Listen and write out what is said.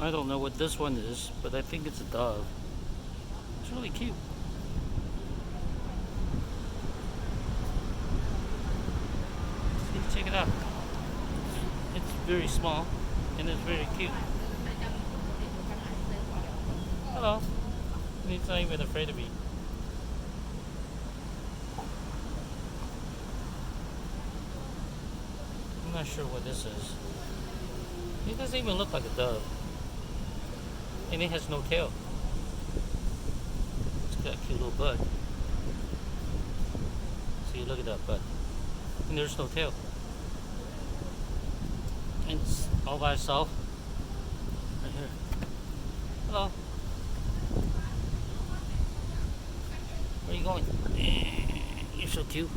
I don't know what this one is, but I think it's a dove. It's really cute. See, check it out. It's very small and it's very cute. Hello. And he's not even afraid of me. I'm not sure what this is. It doesn't even look like a dove. And it has no tail. It's got a cute little butt. See, look at that butt. And there's no tail. And it's all by itself. Right here. Hello. Where are you going? You're so cute.